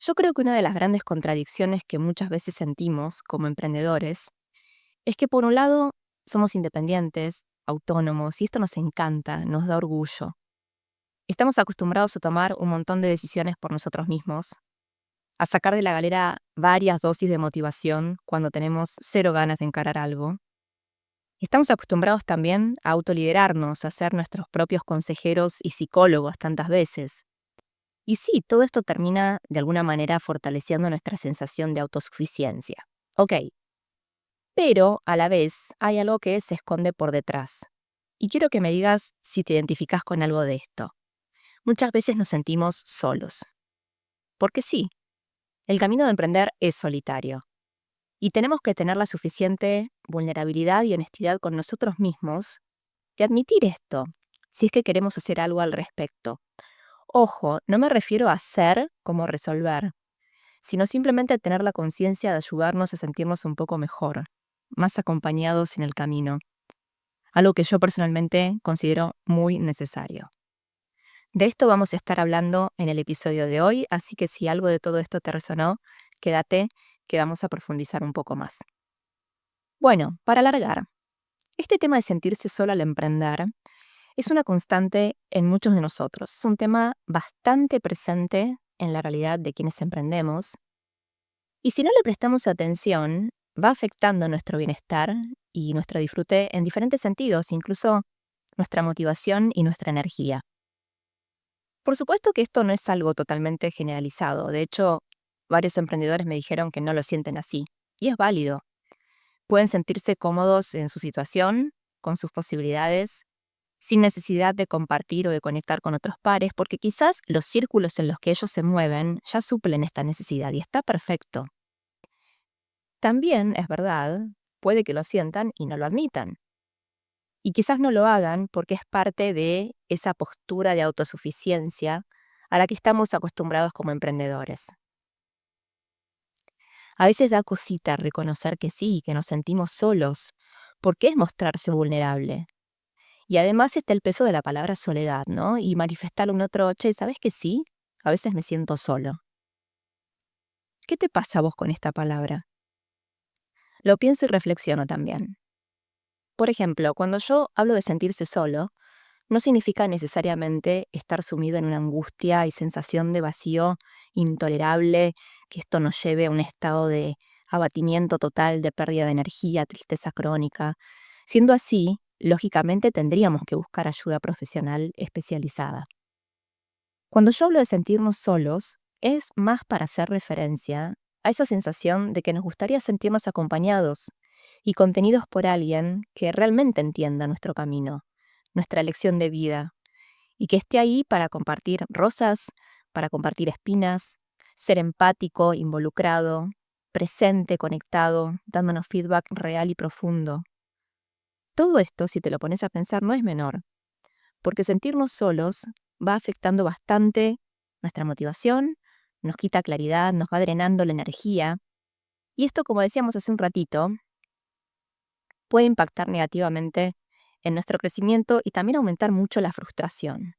Yo creo que una de las grandes contradicciones que muchas veces sentimos como emprendedores es que por un lado somos independientes, autónomos, y esto nos encanta, nos da orgullo. Estamos acostumbrados a tomar un montón de decisiones por nosotros mismos, a sacar de la galera varias dosis de motivación cuando tenemos cero ganas de encarar algo. Estamos acostumbrados también a autoliderarnos, a ser nuestros propios consejeros y psicólogos tantas veces. Y sí, todo esto termina de alguna manera fortaleciendo nuestra sensación de autosuficiencia. Ok, pero a la vez hay algo que se esconde por detrás. Y quiero que me digas si te identificas con algo de esto. Muchas veces nos sentimos solos. Porque sí, el camino de emprender es solitario. Y tenemos que tener la suficiente vulnerabilidad y honestidad con nosotros mismos de admitir esto, si es que queremos hacer algo al respecto. Ojo, no me refiero a hacer como resolver, sino simplemente tener la conciencia de ayudarnos a sentirnos un poco mejor, más acompañados en el camino, algo que yo personalmente considero muy necesario. De esto vamos a estar hablando en el episodio de hoy, así que si algo de todo esto te resonó, quédate, que vamos a profundizar un poco más. Bueno, para alargar, este tema de sentirse solo al emprender es una constante en muchos de nosotros. Es un tema bastante presente en la realidad de quienes emprendemos. Y si no le prestamos atención, va afectando nuestro bienestar y nuestro disfrute en diferentes sentidos, incluso nuestra motivación y nuestra energía. Por supuesto que esto no es algo totalmente generalizado. De hecho, varios emprendedores me dijeron que no lo sienten así. Y es válido. Pueden sentirse cómodos en su situación, con sus posibilidades, sin necesidad de compartir o de conectar con otros pares, porque quizás los círculos en los que ellos se mueven ya suplen esta necesidad y está perfecto. También, es verdad, puede que lo sientan y no lo admitan. Y quizás no lo hagan porque es parte de esa postura de autosuficiencia a la que estamos acostumbrados como emprendedores. A veces da cosita reconocer que sí, que nos sentimos solos, porque es mostrarse vulnerable. Y además está el peso de la palabra soledad, ¿no? Y manifestarle a un otro, che, ¿sabes que sí? A veces me siento solo. ¿Qué te pasa a vos con esta palabra? Lo pienso y reflexiono también. Por ejemplo, cuando yo hablo de sentirse solo, no significa necesariamente estar sumido en una angustia y sensación de vacío intolerable, que esto nos lleve a un estado de abatimiento total, de pérdida de energía, tristeza crónica. Siendo así, lógicamente tendríamos que buscar ayuda profesional especializada. Cuando yo hablo de sentirnos solos, es más para hacer referencia a esa sensación de que nos gustaría sentirnos acompañados y contenidos por alguien que realmente entienda nuestro camino, nuestra lección de vida, y que esté ahí para compartir rosas, para compartir espinas, ser empático, involucrado, presente, conectado, dándonos feedback real y profundo. Todo esto, si te lo pones a pensar, no es menor, porque sentirnos solos va afectando bastante nuestra motivación, nos quita claridad, nos va drenando la energía, y esto, como decíamos hace un ratito, puede impactar negativamente en nuestro crecimiento y también aumentar mucho la frustración.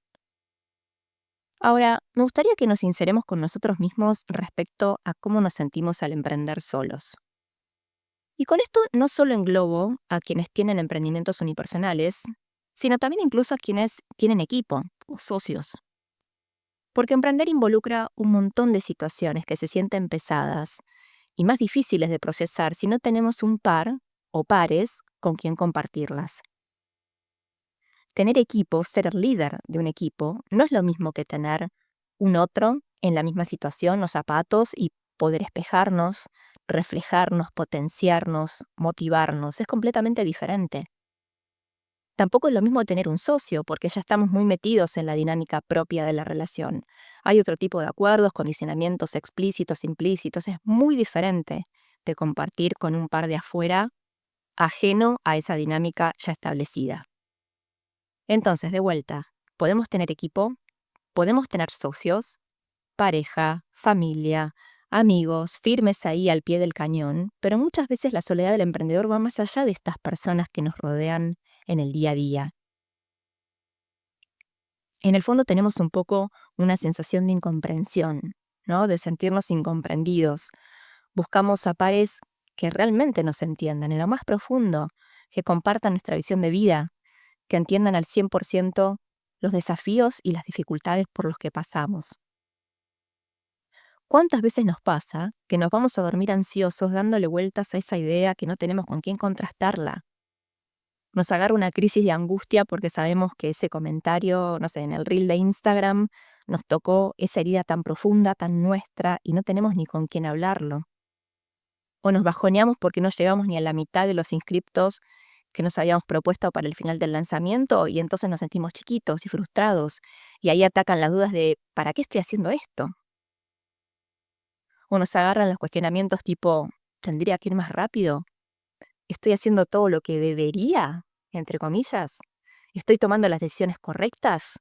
Ahora, me gustaría que nos sinceremos con nosotros mismos respecto a cómo nos sentimos al emprender solos. Y con esto no solo englobo a quienes tienen emprendimientos unipersonales, sino también incluso a quienes tienen equipo o socios. Porque emprender involucra un montón de situaciones que se sienten pesadas y más difíciles de procesar si no tenemos un par o pares con quien compartirlas. Tener equipo, ser el líder de un equipo, no es lo mismo que tener un otro en la misma situación, los zapatos, y poder espejarnos, reflejarnos, potenciarnos, motivarnos. Es completamente diferente. Tampoco es lo mismo tener un socio, porque ya estamos muy metidos en la dinámica propia de la relación. Hay otro tipo de acuerdos, condicionamientos explícitos, implícitos. Es muy diferente de compartir con un par de afuera, ajeno a esa dinámica ya establecida. Entonces, de vuelta, podemos tener equipo, podemos tener socios, pareja, familia, amigos, firmes ahí al pie del cañón, pero muchas veces la soledad del emprendedor va más allá de estas personas que nos rodean en el día a día. En el fondo tenemos un poco una sensación de incomprensión, ¿no? De sentirnos incomprendidos. Buscamos a pares que realmente nos entiendan en lo más profundo, que compartan nuestra visión de vida, que entiendan al 100% los desafíos y las dificultades por los que pasamos. ¿Cuántas veces nos pasa que nos vamos a dormir ansiosos dándole vueltas a esa idea que no tenemos con quién contrastarla? Nos agarra una crisis de angustia porque sabemos que ese comentario, no sé, en el reel de Instagram nos tocó esa herida tan profunda, tan nuestra, y no tenemos ni con quién hablarlo. O nos bajoneamos porque no llegamos ni a la mitad de los inscriptos que nos habíamos propuesto para el final del lanzamiento y entonces nos sentimos chiquitos y frustrados. Y ahí atacan las dudas de ¿para qué estoy haciendo esto? O nos agarran los cuestionamientos tipo ¿tendría que ir más rápido? ¿Estoy haciendo todo lo que debería? Entre comillas. ¿Estoy tomando las decisiones correctas?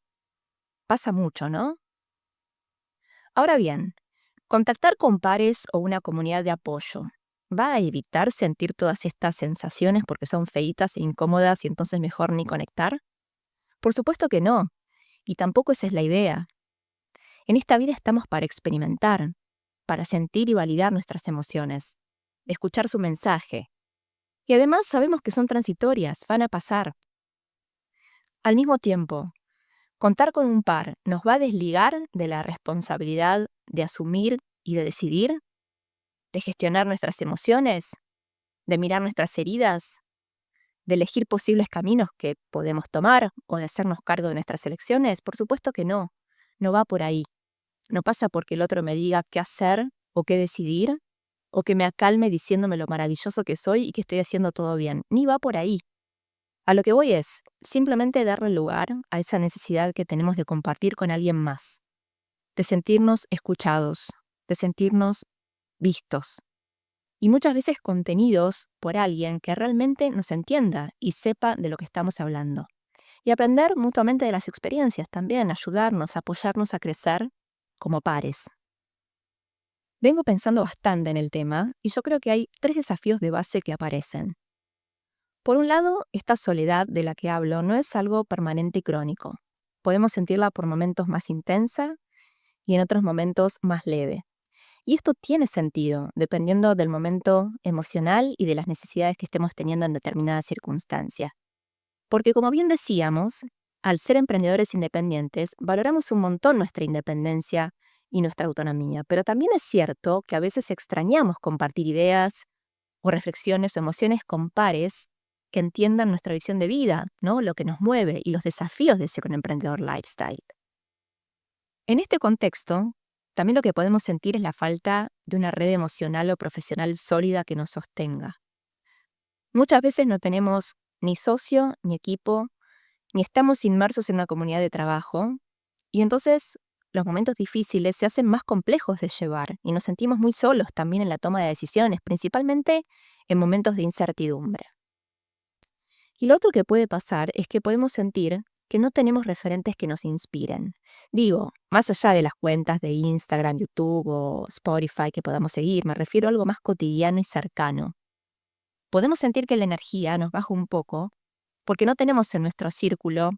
Pasa mucho, ¿no? Ahora bien, contactar con pares o una comunidad de apoyo va a evitar sentir todas estas sensaciones porque son feitas e incómodas y entonces mejor ni conectar. Por supuesto que no, y tampoco esa es la idea. En esta vida estamos para experimentar, para sentir y validar nuestras emociones, escuchar su mensaje. Y además sabemos que son transitorias, van a pasar. Al mismo tiempo, contar con un par nos va a desligar de la responsabilidad de asumir y de decidir, de gestionar nuestras emociones, de mirar nuestras heridas, de elegir posibles caminos que podemos tomar o de hacernos cargo de nuestras elecciones. Por supuesto que no, no va por ahí. No pasa porque el otro me diga qué hacer o qué decidir, o que me acalme diciéndome lo maravilloso que soy y que estoy haciendo todo bien. Ni va por ahí. A lo que voy es simplemente darle lugar a esa necesidad que tenemos de compartir con alguien más, de sentirnos escuchados, de sentirnos vistos. Y muchas veces contenidos por alguien que realmente nos entienda y sepa de lo que estamos hablando. Y aprender mutuamente de las experiencias también, ayudarnos, apoyarnos a crecer como pares. Vengo pensando bastante en el tema y yo creo que hay 3 desafíos de base que aparecen. Por un lado, esta soledad de la que hablo no es algo permanente y crónico. Podemos sentirla por momentos más intensa y en otros momentos más leve. Y esto tiene sentido, dependiendo del momento emocional y de las necesidades que estemos teniendo en determinada circunstancia. Porque como bien decíamos, al ser emprendedores independientes, valoramos un montón nuestra independencia y nuestra autonomía, pero también es cierto que a veces extrañamos compartir ideas o reflexiones o emociones con pares que entiendan nuestra visión de vida, ¿no? Lo que nos mueve y los desafíos de ser un emprendedor lifestyle. En este contexto, también lo que podemos sentir es la falta de una red emocional o profesional sólida que nos sostenga. Muchas veces no tenemos ni socio, ni equipo, ni estamos inmersos en una comunidad de trabajo, y entonces los momentos difíciles se hacen más complejos de llevar y nos sentimos muy solos también en la toma de decisiones, principalmente en momentos de incertidumbre. Y lo otro que puede pasar es que podemos sentir que no tenemos referentes que nos inspiren. Digo, más allá de las cuentas de Instagram, YouTube o Spotify que podamos seguir, me refiero a algo más cotidiano y cercano. Podemos sentir que la energía nos baja un poco porque no tenemos en nuestro círculo,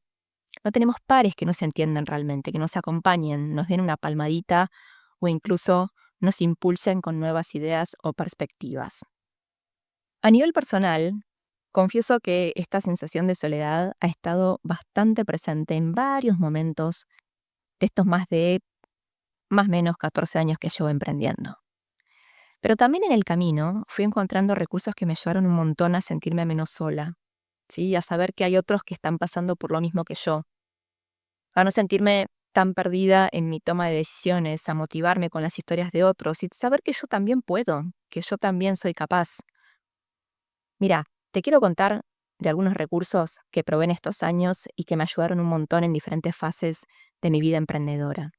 no tenemos pares que nos entiendan realmente, que nos acompañen, nos den una palmadita o incluso nos impulsen con nuevas ideas o perspectivas. A nivel personal, confieso que esta sensación de soledad ha estado bastante presente en varios momentos de estos más o menos 14 años que llevo emprendiendo. Pero también en el camino fui encontrando recursos que me ayudaron un montón a sentirme menos sola, ¿sí? A saber que hay otros que están pasando por lo mismo que yo, a no sentirme tan perdida en mi toma de decisiones, a motivarme con las historias de otros y saber que yo también puedo, que yo también soy capaz. Mira, te quiero contar de algunos recursos que probé en estos años y que me ayudaron un montón en diferentes fases de mi vida emprendedora.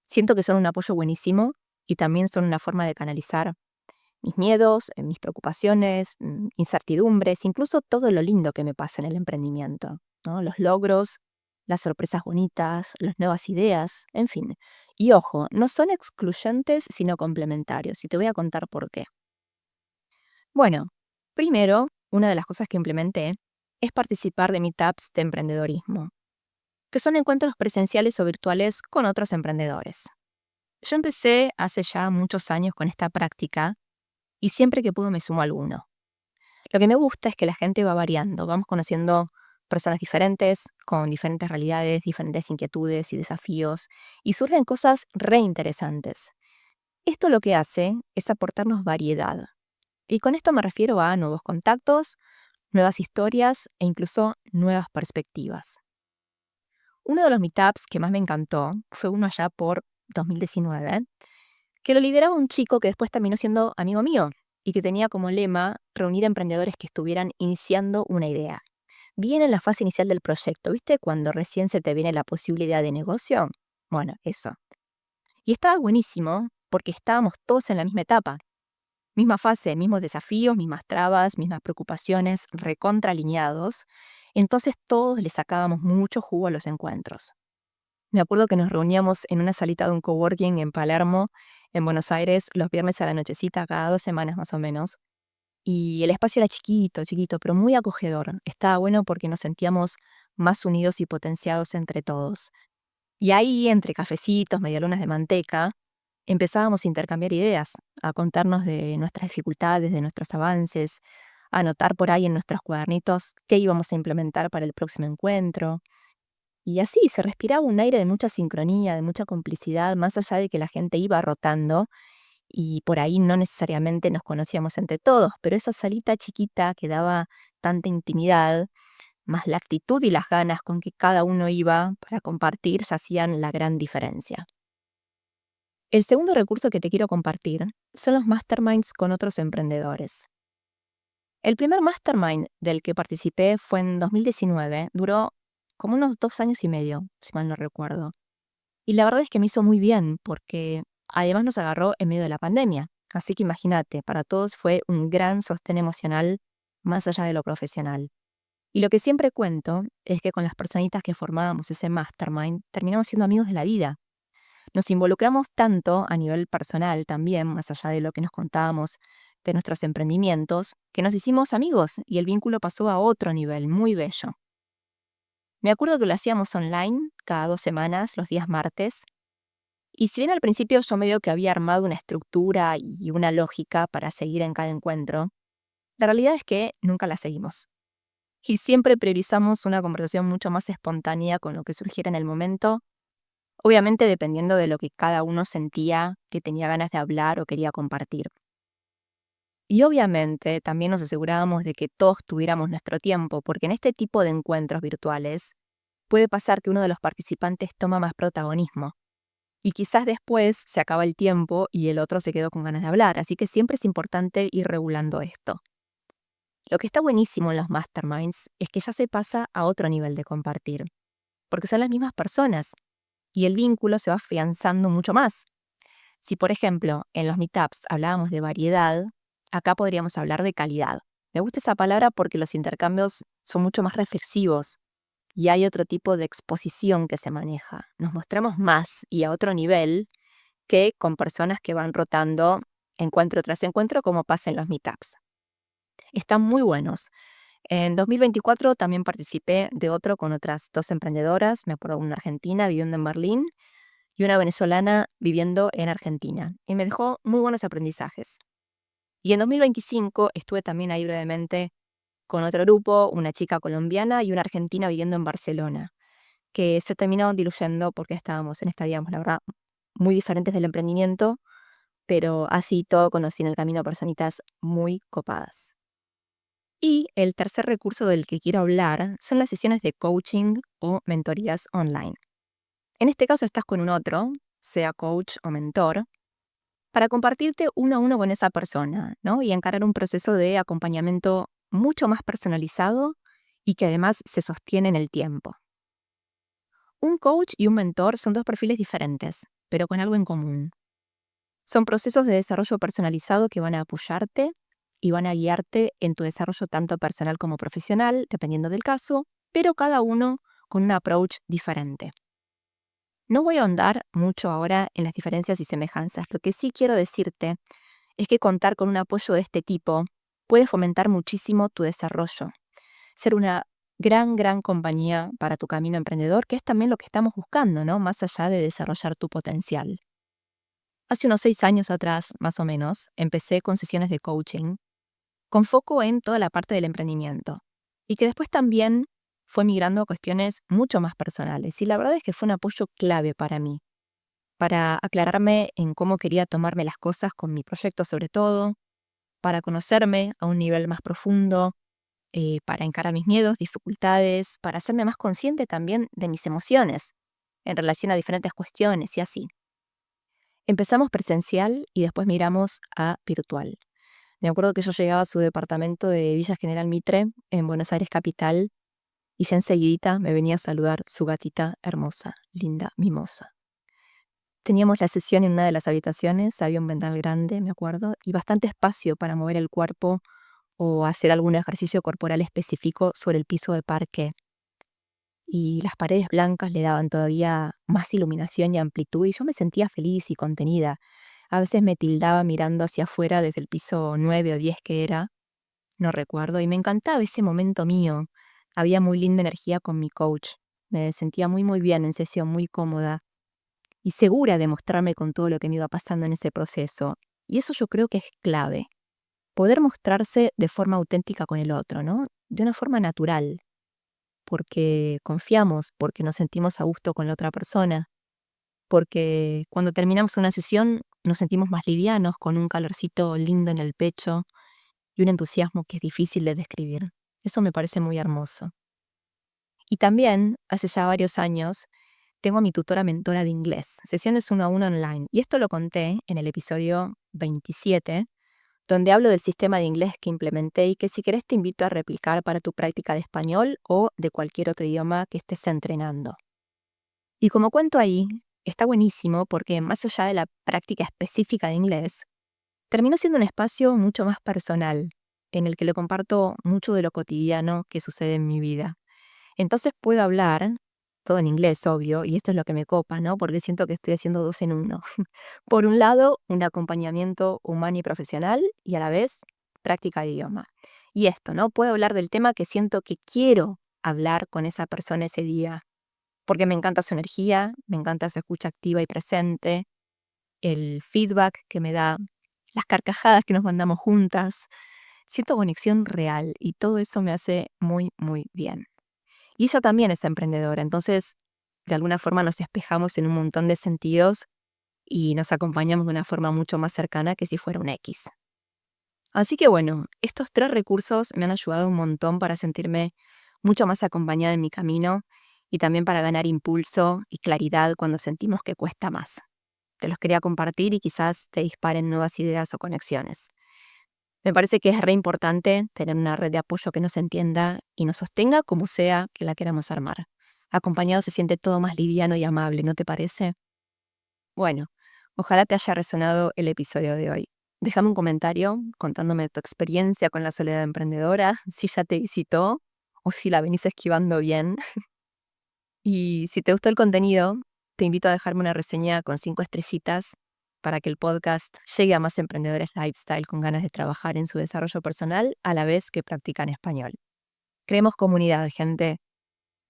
Siento que son un apoyo buenísimo y también son una forma de canalizar mis miedos, mis preocupaciones, incertidumbres, incluso todo lo lindo que me pasa en el emprendimiento, ¿no? Los logros, las sorpresas bonitas, las nuevas ideas, en fin. Y ojo, no son excluyentes sino complementarios y te voy a contar por qué. Bueno, primero, una de las cosas que implementé es participar de meetups de emprendedorismo, que son encuentros presenciales o virtuales con otros emprendedores. Yo empecé hace ya muchos años con esta práctica y siempre que puedo me sumo a alguno. Lo que me gusta es que la gente va variando, vamos conociendo personas diferentes, con diferentes realidades, diferentes inquietudes y desafíos, y surgen cosas re interesantes. Esto lo que hace es aportarnos variedad. Y con esto me refiero a nuevos contactos, nuevas historias e incluso nuevas perspectivas. Uno de los meetups que más me encantó fue uno allá por 2019, que lo lideraba un chico que después terminó siendo amigo mío y que tenía como lema reunir emprendedores que estuvieran iniciando una idea. Bien en la fase inicial del proyecto, ¿viste? Cuando recién se te viene la posible idea de negocio. Bueno, eso. Y estaba buenísimo porque estábamos todos en la misma etapa. Misma fase, mismos desafíos, mismas trabas, mismas preocupaciones, recontra alineados. Entonces todos le sacábamos mucho jugo a los encuentros. Me acuerdo que nos reuníamos en una salita de un coworking en Palermo, en Buenos Aires, los viernes a la nochecita, cada 2 semanas más o menos. Y el espacio era chiquito, chiquito, pero muy acogedor. Estaba bueno porque nos sentíamos más unidos y potenciados entre todos. Y ahí, entre cafecitos, medialunas de manteca, empezábamos a intercambiar ideas, a contarnos de nuestras dificultades, de nuestros avances, a anotar por ahí en nuestros cuadernitos qué íbamos a implementar para el próximo encuentro. Y así se respiraba un aire de mucha sincronía, de mucha complicidad, más allá de que la gente iba rotando y por ahí no necesariamente nos conocíamos entre todos, pero esa salita chiquita que daba tanta intimidad, más la actitud y las ganas con que cada uno iba para compartir, ya hacían la gran diferencia. El segundo recurso que te quiero compartir son los masterminds con otros emprendedores. El primer mastermind del que participé fue en 2019, duró como unos 2 años y medio, si mal no recuerdo. Y la verdad es que me hizo muy bien, porque además nos agarró en medio de la pandemia. Así que imagínate, para todos fue un gran sostén emocional más allá de lo profesional. Y lo que siempre cuento es que con las personitas que formábamos ese mastermind terminamos siendo amigos de la vida. Nos involucramos tanto a nivel personal también, más allá de lo que nos contábamos de nuestros emprendimientos, que nos hicimos amigos y el vínculo pasó a otro nivel muy bello. Me acuerdo que lo hacíamos online cada 2 semanas, los días martes, y si bien al principio yo medio que había armado una estructura y una lógica para seguir en cada encuentro, la realidad es que nunca la seguimos. Y siempre priorizamos una conversación mucho más espontánea con lo que surgiera en el momento, obviamente dependiendo de lo que cada uno sentía que tenía ganas de hablar o quería compartir. Y obviamente también nos asegurábamos de que todos tuviéramos nuestro tiempo, porque en este tipo de encuentros virtuales puede pasar que uno de los participantes toma más protagonismo. Y quizás después se acaba el tiempo y el otro se quedó con ganas de hablar, así que siempre es importante ir regulando esto. Lo que está buenísimo en los masterminds es que ya se pasa a otro nivel de compartir, porque son las mismas personas y el vínculo se va afianzando mucho más. Si, por ejemplo, en los meetups hablábamos de variedad, acá podríamos hablar de calidad. Me gusta esa palabra porque los intercambios son mucho más reflexivos y hay otro tipo de exposición que se maneja. Nos mostramos más y a otro nivel que con personas que van rotando encuentro tras encuentro como pasa en los meetups. Están muy buenos. En 2024 también participé de otro con otras 2 emprendedoras, me acuerdo una argentina viviendo en Berlín y una venezolana viviendo en Argentina, y me dejó muy buenos aprendizajes. Y en 2025 estuve también ahí brevemente con otro grupo, una chica colombiana y una argentina viviendo en Barcelona, que se terminó diluyendo porque estábamos en esta, digamos, la verdad, muy diferentes del emprendimiento, pero así todo conocí en el camino a personitas muy copadas. Y el tercer recurso del que quiero hablar son las sesiones de coaching o mentorías online. En este caso estás con un otro, sea coach o mentor, para compartirte uno a uno con esa persona, ¿no? Y encarar un proceso de acompañamiento mucho más personalizado y que además se sostiene en el tiempo. Un coach y un mentor son dos perfiles diferentes, pero con algo en común. Son procesos de desarrollo personalizado que van a apoyarte y van a guiarte en tu desarrollo tanto personal como profesional, dependiendo del caso, pero cada uno con un approach diferente. No voy a ahondar mucho ahora en las diferencias y semejanzas. Lo que sí quiero decirte es que contar con un apoyo de este tipo puede fomentar muchísimo tu desarrollo. Ser una gran, gran compañía para tu camino emprendedor, que es también lo que estamos buscando, ¿no? Más allá de desarrollar tu potencial. Hace unos 6 años atrás, más o menos, empecé con sesiones de coaching, con foco en toda la parte del emprendimiento, y que después también fue migrando a cuestiones mucho más personales. Y la verdad es que fue un apoyo clave para mí, para aclararme en cómo quería tomarme las cosas con mi proyecto sobre todo, para conocerme a un nivel más profundo, para encarar mis miedos, dificultades, para hacerme más consciente también de mis emociones en relación a diferentes cuestiones y así. Empezamos presencial y después miramos a virtual. Me acuerdo que yo llegaba a su departamento de Villa General Mitre, en Buenos Aires capital, y ya enseguidita me venía a saludar su gatita hermosa, linda, mimosa. Teníamos la sesión en una de las habitaciones, había un ventanal grande, me acuerdo, y bastante espacio para mover el cuerpo o hacer algún ejercicio corporal específico sobre el piso de parqué. Y las paredes blancas le daban todavía más iluminación y amplitud y yo me sentía feliz y contenida. A veces me tildaba mirando hacia afuera desde el piso 9 o 10 que era, no recuerdo, y me encantaba ese momento mío. Había muy linda energía con mi coach. Me sentía muy bien en sesión, muy cómoda y segura de mostrarme con todo lo que me iba pasando en ese proceso. Y eso yo creo que es clave. Poder mostrarse de forma auténtica con el otro, ¿no? De una forma natural, porque confiamos, porque nos sentimos a gusto con la otra persona, porque cuando terminamos una sesión nos sentimos más livianos, con un calorcito lindo en el pecho y un entusiasmo que es difícil de describir. Eso me parece muy hermoso. Y también, hace ya varios años, tengo a mi tutora mentora de inglés, sesiones 1 a 1 online, y esto lo conté en el episodio 27, donde hablo del sistema de inglés que implementé y que si querés te invito a replicar para tu práctica de español o de cualquier otro idioma que estés entrenando. Y como cuento ahí, está buenísimo porque más allá de la práctica específica de inglés, terminó siendo un espacio mucho más personal, en el que le comparto mucho de lo cotidiano que sucede en mi vida. Entonces puedo hablar, todo en inglés, obvio, y esto es lo que me copa, ¿no? Porque siento que estoy haciendo dos en uno. Por un lado, un acompañamiento humano y profesional, y a la vez, práctica de idioma. Y esto, ¿no? Puedo hablar del tema que siento que quiero hablar con esa persona ese día, porque me encanta su energía, me encanta su escucha activa y presente, el feedback que me da, las carcajadas que nos mandamos juntas. Siento conexión real y todo eso me hace muy bien. Y ella también es emprendedora, entonces de alguna forma nos espejamos en un montón de sentidos y nos acompañamos de una forma mucho más cercana que si fuera un X. Así que bueno, estos 3 recursos me han ayudado un montón para sentirme mucho más acompañada en mi camino y también para ganar impulso y claridad cuando sentimos que cuesta más. Te los quería compartir y quizás te disparen nuevas ideas o conexiones. Me parece que es re importante tener una red de apoyo que nos entienda y nos sostenga como sea que la queramos armar. Acompañado se siente todo más liviano y amable, ¿no te parece? Bueno, ojalá te haya resonado el episodio de hoy. Déjame un comentario contándome tu experiencia con la soledad emprendedora, si ya te visitó o si la venís esquivando bien. Y si te gustó el contenido, te invito a dejarme una reseña con 5 estrellitas para que el podcast llegue a más emprendedores lifestyle con ganas de trabajar en su desarrollo personal a la vez que practican español. Creemos comunidad, gente.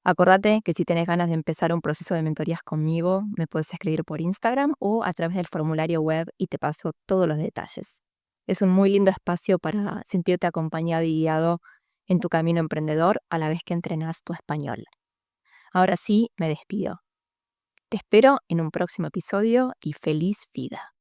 Acordate que si tenés ganas de empezar un proceso de mentorías conmigo, me puedes escribir por Instagram o a través del formulario web y te paso todos los detalles. Es un muy lindo espacio para sentirte acompañado y guiado en tu camino emprendedor a la vez que entrenas tu español. Ahora sí, me despido. Te espero en un próximo episodio y feliz vida.